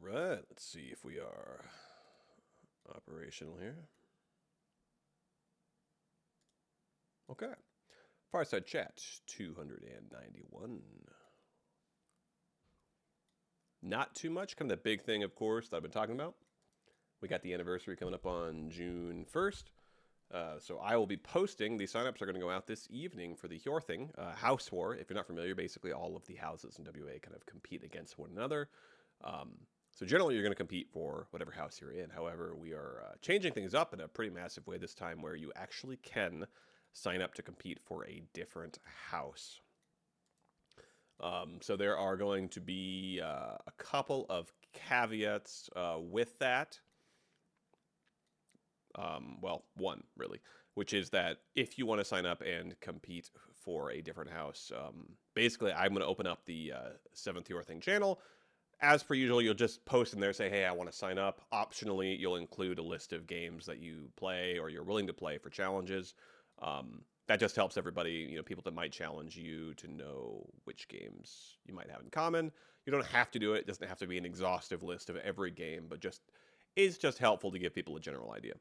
right, let's see if we are operational here. Okay. Fireside Chat 291. Not too much. Kind of the big thing, of course, that I've been talking about. We got the anniversary coming up on June 1st. So I will be posting. The signups are going to go out this evening for the Hjorthing House War. If you're not familiar, basically all of the houses in WA kind of compete against one another. So generally, you're going to compete for whatever house you're in. However, we are changing things up in a pretty massive way this time, where you actually can sign up to compete for a different house. So there are going to be a couple of caveats with that. Well, one really, which is that if you want to sign up and compete for a different house, basically I'm going to open up the Seventh Your Thing channel. As per usual, you'll just post in there, say, hey, I want to sign up. Optionally, you'll include a list of games that you play or you're willing to play for challenges. That just helps everybody, people that might challenge you, to know which games you might have in common. You don't have to do it. It doesn't have to be an exhaustive list of every game, but is just helpful to give people a general idea.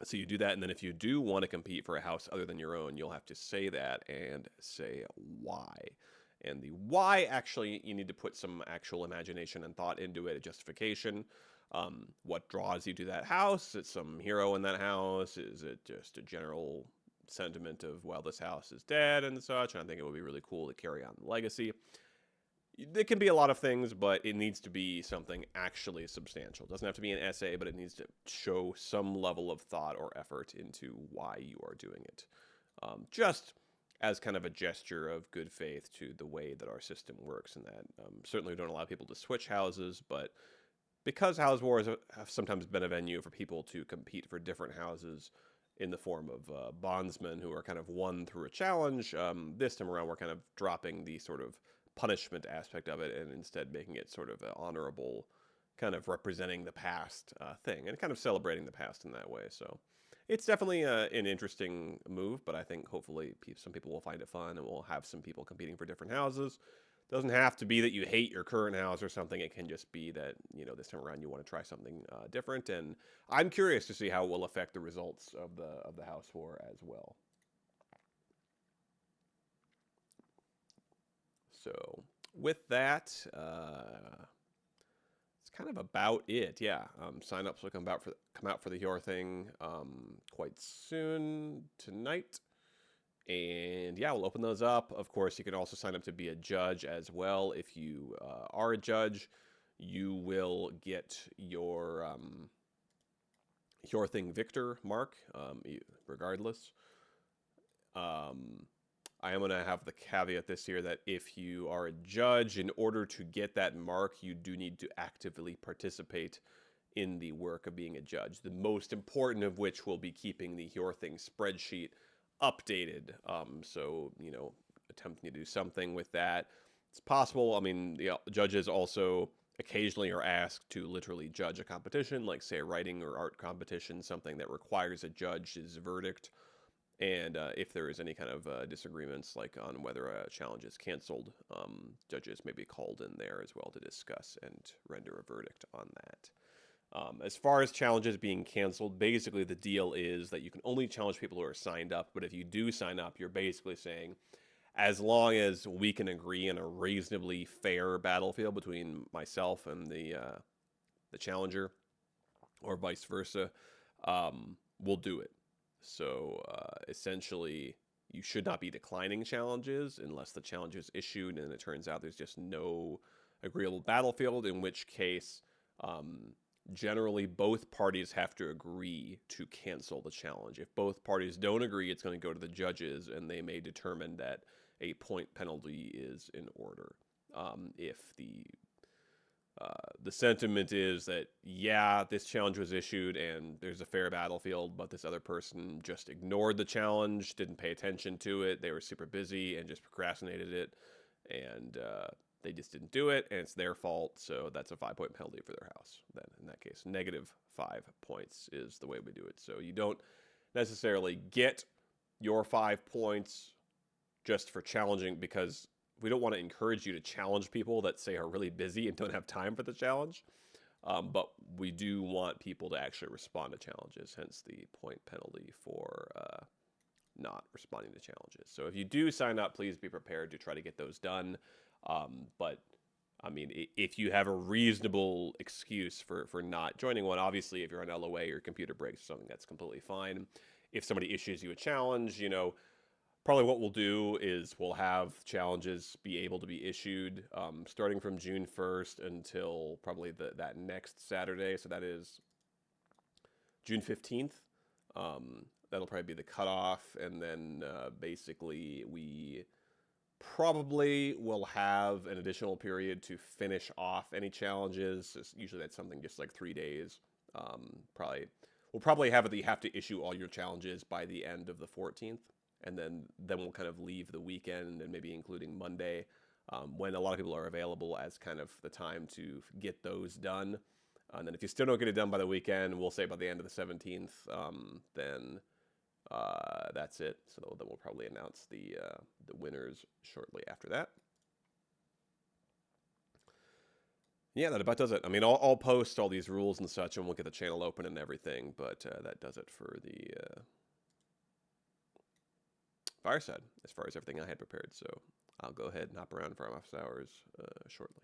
So you do that, and then if you do want to compete for a house other than your own, you'll have to say that and say why. And the why, actually, you need to put some actual imagination and thought into it, a justification. What draws you to that house? Is it some hero in that house? Is it just a general sentiment of, well, this house is dead and such, and I think it would be really cool to carry on the legacy? It can be a lot of things, but it needs to be something actually substantial. It doesn't have to be an essay, but it needs to show some level of thought or effort into why you are doing it. Just as kind of a gesture of good faith to the way that our system works, and that certainly we don't allow people to switch houses, but because House Wars have sometimes been a venue for people to compete for different houses in the form of bondsmen who are kind of won through a challenge, this time around we're kind of dropping the sort of punishment aspect of it and instead making it sort of an honorable, kind of representing the past thing and kind of celebrating the past in that way. So it's definitely an interesting move, but I think hopefully some people will find it fun, and we'll have some people competing for different houses. It doesn't have to be that you hate your current house or something. It can just be that, this time around you want to try something different, and I'm curious to see how it will affect the results of the house war as well. So with that, it's kind of about it. Yeah, signups will come out for the Your Thing quite soon tonight, and yeah, we'll open those up. Of course, you can also sign up to be a judge as well. If you are a judge, you will get your Thing Victor mark, regardless. I am going to have the caveat this year that if you are a judge, in order to get that mark, you do need to actively participate in the work of being a judge. The most important of which will be keeping the Your Thing spreadsheet updated. So, attempting to do something with that. It's possible. I mean, the judges also occasionally are asked to literally judge a competition, like, say, a writing or art competition, something that requires a judge's verdict. And if there is any kind of disagreements, like on whether a challenge is canceled, judges may be called in there as well to discuss and render a verdict on that. As far as challenges being canceled, basically the deal is that you can only challenge people who are signed up. But if you do sign up, you're basically saying, as long as we can agree on a reasonably fair battlefield between myself and the challenger, or vice versa, we'll do it. So essentially, you should not be declining challenges unless the challenge is issued and it turns out there's just no agreeable battlefield, in which case, generally both parties have to agree to cancel the challenge. If both parties don't agree, it's going to go to the judges, and they may determine that a point penalty is in order. If the sentiment is that, yeah, this challenge was issued and there's a fair battlefield, but this other person just ignored the challenge, didn't pay attention to it, they were super busy and just procrastinated it, and they just didn't do it, and it's their fault, so that's a 5-point penalty for their house. Then, in that case, -5 points is the way we do it. So you don't necessarily get your 5 points just for challenging, because we don't want to encourage you to challenge people that say are really busy and don't have time for the challenge. But we do want people to actually respond to challenges, hence the point penalty for not responding to challenges. So if you do sign up, please be prepared to try to get those done. But I mean, if you have a reasonable excuse for not joining one, obviously, if you're on LOA or your computer breaks or something, that's completely fine. If somebody issues you a challenge, probably what we'll do is we'll have challenges be able to be issued starting from June 1st until probably that next Saturday. So that is June 15th. That'll probably be the cutoff. And then basically we probably will have an additional period to finish off any challenges. Usually that's something just like 3 days. We'll probably have it that you have to issue all your challenges by the end of the 14th. And then we'll kind of leave the weekend and maybe including Monday when a lot of people are available as kind of the time to get those done. And then if you still don't get it done by the weekend, we'll say by the end of the 17th, then that's it. So then we'll probably announce the winners shortly after that. Yeah, that about does it. I mean, I'll post all these rules and such, and we'll get the channel open and everything. But that does it for the Fireside, as far as everything I had prepared. So I'll go ahead and hop around for office hours shortly.